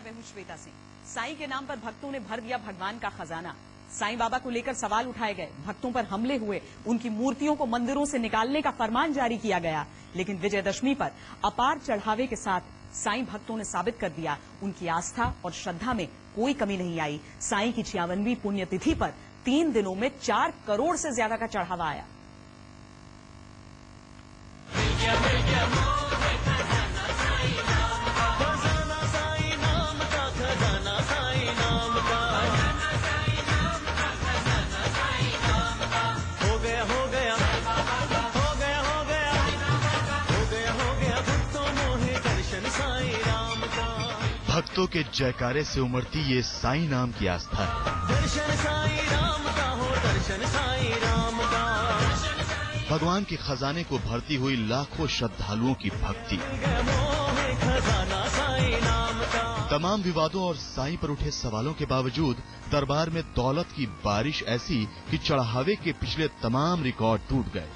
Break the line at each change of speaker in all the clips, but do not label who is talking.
मैं हूं श्वेता सिंह। साईं के नाम पर भक्तों ने भर दिया भगवान का खजाना। साईं बाबा को लेकर सवाल उठाए गए, भक्तों पर हमले हुए, उनकी मूर्तियों को मंदिरों से निकालने का फरमान जारी किया गया। लेकिन विजयदशमी पर अपार चढ़ावे के साथ साईं भक्तों ने साबित कर दिया, उनकी आस्था और श्रद्धा में कोई कमी नहीं आई। साईं की 56वीं पुण्यतिथि पर 3 दिनों में 4 करोड़ से ज्यादा का चढ़ावा आया।
भक्तों के जयकारे से उमड़ती ये साईं नाम की आस्था है।
दर्शन साईं राम का हो, दर्शन साईं राम का।
भगवान के खजाने को भरती हुई लाखों श्रद्धालुओं की भक्ति।
खजाना साईं नाम का।
तमाम विवादों और साईं पर उठे सवालों के बावजूद दरबार में दौलत की बारिश ऐसी कि चढ़ावे के पिछले तमाम रिकॉर्ड टूट गए।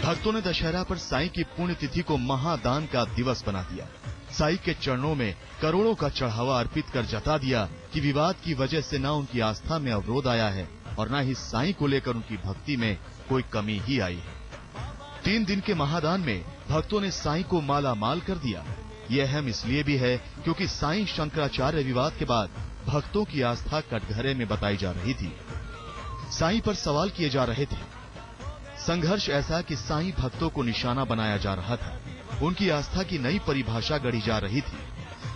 भक्तों ने दशहरा पर साईं की पुण्यतिथि को महादान का दिवस बना दिया। साईं के चरणों में करोड़ों का चढ़ावा अर्पित कर जता दिया कि विवाद की वजह से न उनकी आस्था में अवरोध आया है और न ही साईं को लेकर उनकी भक्ति में कोई कमी ही आई है। 3 दिन के महादान में भक्तों ने साईं को माला माल कर दिया। ये अहम इसलिए भी है क्योंकि साईं शंकराचार्य विवाद के बाद भक्तों की आस्था कटघरे में बताई जा रही थी। साईं पर सवाल किए जा रहे थे। संघर्ष ऐसा कि साईं भक्तों को निशाना बनाया जा रहा था। उनकी आस्था की नई परिभाषा गढ़ी जा रही थी।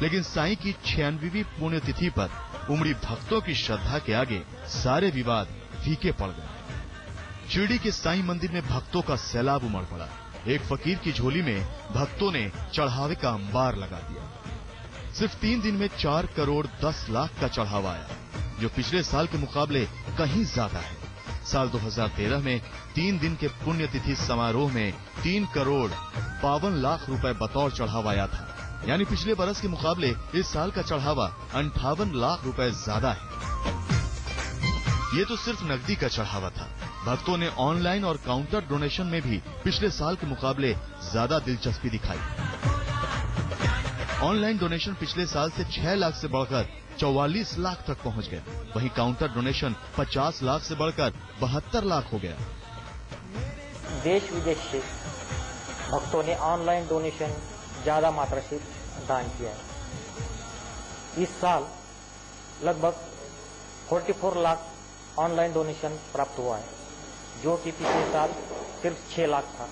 लेकिन साईं की 96वीं पुण्यतिथि पर उमड़ी भक्तों की श्रद्धा के आगे सारे विवाद फीके पड़ गए। शिरडी के साईं मंदिर में भक्तों का सैलाब उमड़ पड़ा। एक फकीर की झोली में भक्तों ने चढ़ावे का अंबार लगा दिया। सिर्फ 3 दिन में 4 करोड़ 10 लाख का चढ़ावा आया, जो पिछले साल के मुकाबले कहीं ज्यादा है। साल 2013 में 3 दिन के पुण्यतिथि समारोह में 3 करोड़ 52 लाख रुपए बतौर चढ़ावा आया था। यानी पिछले बरस के मुकाबले इस साल का चढ़ावा 58 लाख रुपए ज्यादा है। ये तो सिर्फ नकदी का चढ़ावा था। भक्तों ने ऑनलाइन और काउंटर डोनेशन में भी पिछले साल के मुकाबले ज्यादा दिलचस्पी दिखाई। ऑनलाइन डोनेशन पिछले साल से 6 लाख से बढ़कर 44 लाख तक पहुंच गए। वहीं काउंटर डोनेशन 50 लाख से बढ़कर 72 लाख हो गया।
देश विदेश से भक्तों ने ऑनलाइन डोनेशन ज्यादा मात्रा से दान किया है। इस साल लगभग 44 लाख ऑनलाइन डोनेशन प्राप्त हुआ है, जो कि पिछले साल सिर्फ 6 लाख था।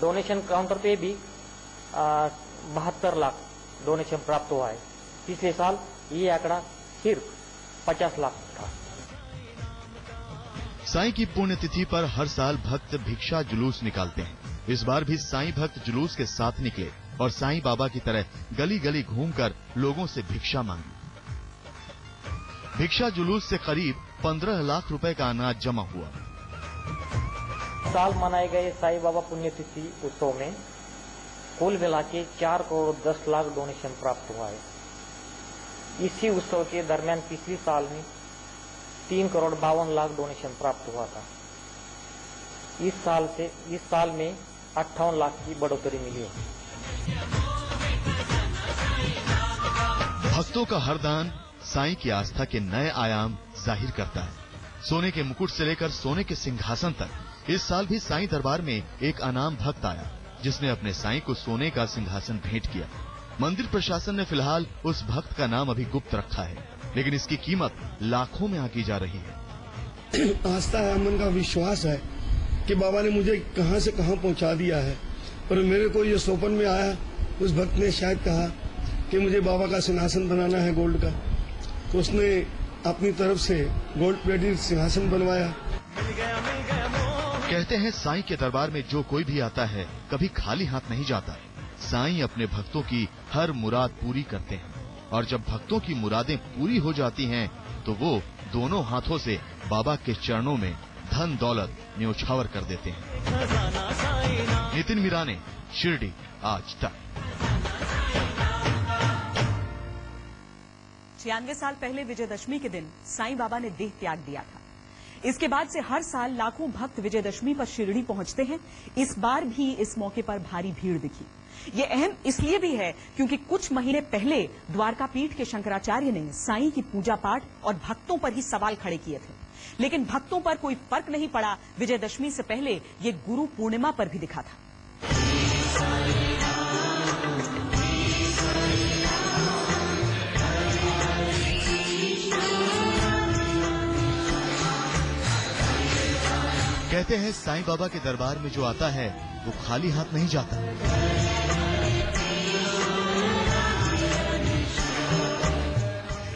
डोनेशन काउंटर पे भी 72 लाख डोनेशन प्राप्त हुआ है। पिछले साल ये आंकड़ा सिर्फ 50 लाख था।
साईं की पुण्यतिथि पर हर साल भक्त भिक्षा जुलूस निकालते हैं। इस बार भी साईं भक्त जुलूस के साथ निकले और साईं बाबा की तरह गली गली घूमकर लोगों से भिक्षा मांगी। भिक्षा जुलूस से करीब 15 लाख रुपए का अनाज जमा हुआ।
साल मनाए गए साईं बाबा पुण्यतिथि उत्सव में कुल मिला के 4 करोड़ 10 लाख डोनेशन प्राप्त हुआ है। इसी उत्सव के दरमियान पिछले साल में 3 करोड़ 52 लाख डोनेशन प्राप्त हुआ था। इस साल में 58 लाख की बढ़ोतरी मिली है।
भक्तों का हर दान साईं की आस्था के नए आयाम जाहिर करता है। सोने के मुकुट से लेकर सोने के सिंहासन तक इस साल भी साईं दरबार में एक अनाम भक्त आया, जिसने अपने साईं को सोने का सिंहासन भेंट किया। मंदिर प्रशासन ने फिलहाल उस भक्त का नाम अभी गुप्त रखा है, लेकिन इसकी कीमत लाखों में आंकी जा रही है।
आस्था है, मन का विश्वास है कि बाबा ने मुझे कहां से कहां पहुंचा दिया है। पर मेरे को ये सौपन में आया, उस भक्त ने शायद कहा कि मुझे बाबा का सिंहासन बनाना है गोल्ड का, तो उसने अपनी तरफ से गोल्ड प्लेटेड सिंहासन बनवाया।
कहते हैं साईं के दरबार में जो कोई भी आता है कभी खाली हाथ नहीं जाता। साईं अपने भक्तों की हर मुराद पूरी करते हैं और जब भक्तों की मुरादें पूरी हो जाती हैं तो वो दोनों हाथों से बाबा के चरणों में धन दौलत न्योछावर कर देते हैं। नितिन मीराने, शिरडी आज तक।
96 साल पहले विजयदशमी के दिन साईं बाबा ने देह त्याग दिया था। इसके बाद से हर साल लाखों भक्त विजयदशमी पर शिरडी पहुंचते हैं। इस बार भी इस मौके पर भारी भीड़ दिखी। ये अहम इसलिए भी है क्योंकि कुछ महीने पहले द्वारकापीठ के शंकराचार्य ने साईं की पूजा पाठ और भक्तों पर ही सवाल खड़े किए थे, लेकिन भक्तों पर कोई फर्क नहीं पड़ा। विजयदशमी से पहले ये गुरु पूर्णिमा पर भी दिखा था।
कहते हैं साईं बाबा के दरबार में जो आता है वो खाली हाथ नहीं जाता।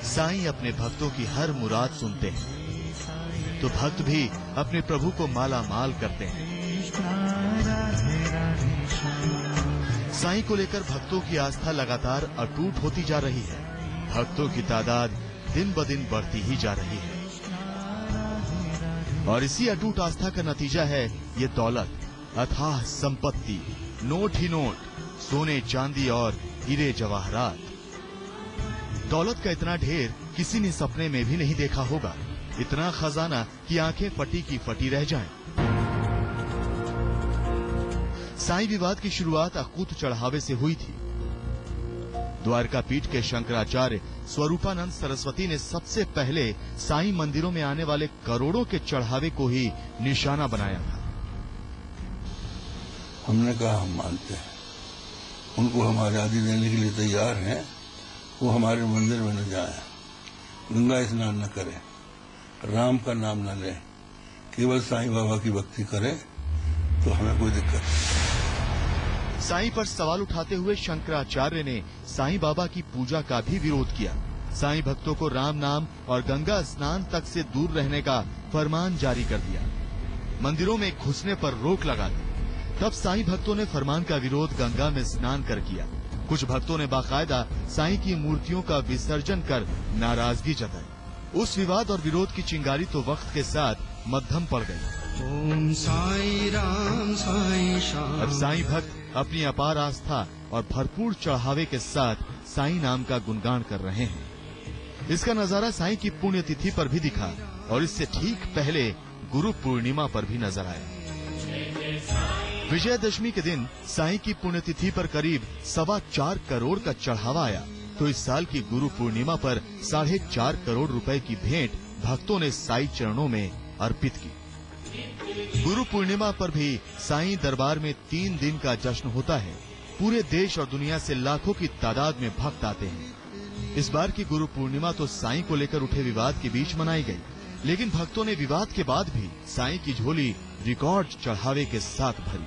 साईं अपने भक्तों की हर मुराद सुनते हैं, तो भक्त भी अपने प्रभु को माला माल करते हैं। साईं को लेकर भक्तों की आस्था लगातार अटूट होती जा रही है। भक्तों की तादाद दिन ब दिन बढ़ती ही जा रही है और इसी अटूट आस्था का नतीजा है ये दौलत, अथाह संपत्ति, नोट ही नोट, सोने चांदी और हीरे जवाहरात। दौलत का इतना ढेर किसी ने सपने में भी नहीं देखा होगा। इतना खजाना कि आंखें फटी की फटी रह जाएं। साईं विवाद की शुरुआत अकूत चढ़ावे से हुई थी। द्वारकापीठ के शंकराचार्य स्वरूपानंद सरस्वती ने सबसे पहले साईं मंदिरों में आने वाले करोड़ों के चढ़ावे को ही निशाना बनाया था।
हमने कहा हम मानते हैं, उनको हम आजादी देने के लिए तैयार हैं। वो हमारे मंदिर में न जाए, गंगा स्नान न करें, राम का नाम न लें, केवल साईं बाबा की भक्ति करें, तो हमें कोई दिक्कत नहीं।
साईं पर सवाल उठाते हुए शंकराचार्य ने साईं बाबा की पूजा का भी विरोध किया। साईं भक्तों को राम नाम और गंगा स्नान तक से दूर रहने का फरमान जारी कर दिया। मंदिरों में घुसने पर रोक लगा दी। तब साईं भक्तों ने फरमान का विरोध गंगा में स्नान कर किया। कुछ भक्तों ने बाकायदा साईं की मूर्तियों का विसर्जन कर नाराजगी जताई। उस विवाद और विरोध की चिंगारी तो वक्त के साथ मध्यम पड़ गई।
ओम साई राम साई श्याम।
अब साईं भक्त अपनी अपार आस्था और भरपूर चढ़ावे के साथ साईं नाम का गुणगान कर रहे हैं। इसका नजारा साईं की पुण्यतिथि पर भी दिखा और इससे ठीक पहले गुरु पूर्णिमा पर भी नजर आया। विजयदशमी के दिन साईं की पुण्यतिथि पर करीब 4.25 करोड़ का चढ़ावा आया, तो इस साल की गुरु पूर्णिमा पर 4.5 करोड़ रुपए की भेंट भक्तों ने साईं चरणों में अर्पित की। गुरु पूर्णिमा पर भी साईं दरबार में 3 दिन का जश्न होता है। पूरे देश और दुनिया से लाखों की तादाद में भक्त आते हैं। इस बार की गुरु पूर्णिमा तो साईं को लेकर उठे विवाद के बीच मनाई गई, लेकिन भक्तों ने विवाद के बाद भी साईं की झोली रिकॉर्ड चढ़ावे के साथ भरी।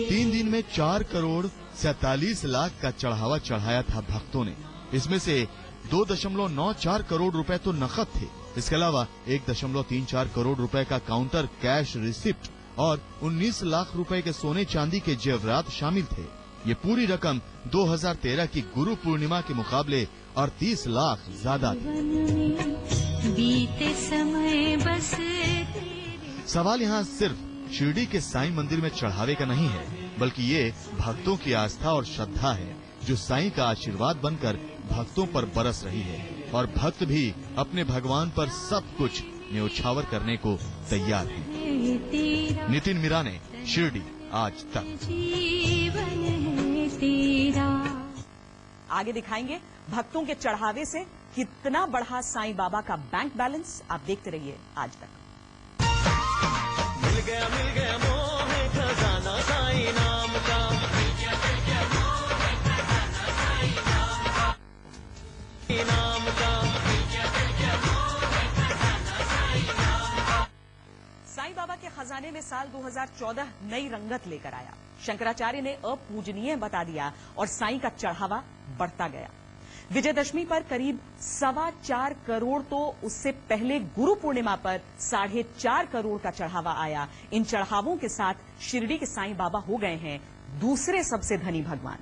3 दिन में 4 करोड़ 47 लाख का चढ़ावा चढ़ाया था भक्तों ने। इसमें से 2.94 करोड़ रुपए तो नकद थे। इसके अलावा 1.34 करोड़ रुपए का काउंटर कैश रिसिप्ट और 19 लाख रुपए के सोने चांदी के जेवरात शामिल थे। ये पूरी रकम 2013 की गुरु पूर्णिमा के मुकाबले 38 लाख ज्यादा थी।
बीते समय बस
सवाल यहाँ सिर्फ शिरडी के साईं मंदिर में चढ़ावे का नहीं है, बल्कि ये भक्तों की आस्था और श्रद्धा है जो साईं का आशीर्वाद बनकर भक्तों पर बरस रही है और भक्त भी अपने भगवान पर सब कुछ न्योछावर करने को तैयार हैं। नितिन मिराने, शिरडी आज तक।
जीवन है तेरा।
आगे दिखाएंगे भक्तों के चढ़ावे से कितना बढ़ा साईं बाबा का बैंक बैलेंस। आप देखते रहिए आज तक।
मिल गया मोह खजाना साईं नाम का। नाम का
साईं बाबा के खजाने में साल 2014 नई रंगत लेकर आया। शंकराचार्य ने अपूजनीय बता दिया और साईं का चढ़ावा बढ़ता गया। विजयदशमी पर करीब 4.25 करोड़ तो उससे पहले गुरु पूर्णिमा पर 4.5 करोड़ का चढ़ावा आया। इन चढ़ावों के साथ शिरडी के साईं बाबा हो गए हैं दूसरे सबसे धनी भगवान।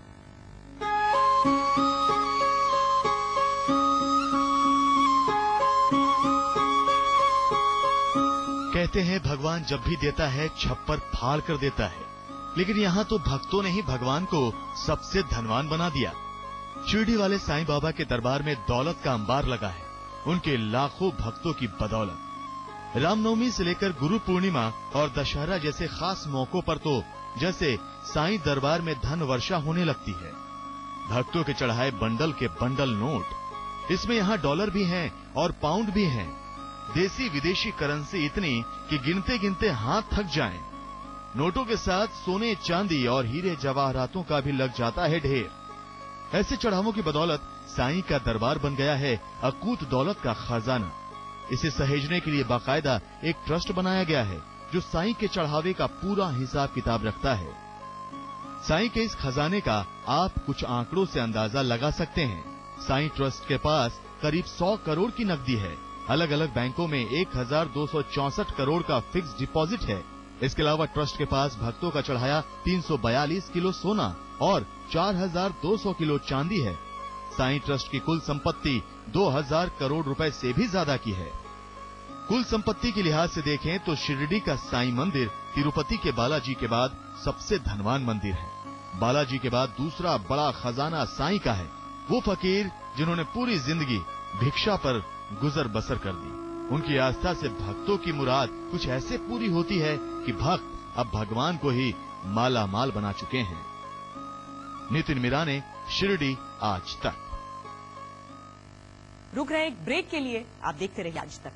कहते हैं भगवान जब भी देता है छप्पर फाड़ कर देता है, लेकिन यहाँ तो भक्तों ने ही भगवान को सबसे धनवान बना दिया। शिरडी वाले साईं बाबा के दरबार में दौलत का अंबार लगा है। उनके लाखों भक्तों की बदौलत। रामनवमी से लेकर गुरु पूर्णिमा और दशहरा जैसे खास मौकों पर तो जैसे साईं दरबार में धन वर्षा होने लगती है। भक्तों के चढ़ाए बंडल के बंडल नोट, इसमें यहाँ डॉलर भी हैं और पाउंड भी हैं। देसी विदेशी करेंसी इतनी कि गिनते गिनते हाथ थक जाएं। नोटों के साथ सोने चांदी और हीरे जवाहरातों का भी लग जाता है ढेर। ऐसे चढ़ावों की बदौलत साईं का दरबार बन गया है अकूत दौलत का खजाना। इसे सहेजने के लिए बाकायदा एक ट्रस्ट बनाया गया है जो साईं के चढ़ावे का पूरा हिसाब किताब रखता है। साईं के इस खजाने का आप कुछ आंकड़ों से अंदाजा लगा सकते हैं। साईं ट्रस्ट के पास करीब 100 करोड़ की नकदी है। अलग अलग बैंकों में 1264 करोड़ का फिक्स डिपॉजिट है। इसके अलावा ट्रस्ट के पास भक्तों का चढ़ाया 342 किलो सोना और 4200 किलो चांदी है। साईं ट्रस्ट की कुल संपत्ति 2000 करोड़ रुपए से भी ज्यादा की है। कुल संपत्ति के लिहाज से देखें तो शिरडी का साईं मंदिर तिरुपति के बालाजी के बाद सबसे धनवान मंदिर है। बालाजी के बाद दूसरा बड़ा खजाना साईं का है। वो फकीर जिन्होंने पूरी जिंदगी भिक्षा पर गुजर बसर कर दी। उनकी आस्था से भक्तों की मुराद कुछ ऐसे पूरी होती है कि भक्त अब भगवान को ही माला माल बना चुके हैं। नितिन मिराने, शिरडी आज तक।
रुक रहे एक ब्रेक के लिए, आप देखते रहिए आज तक।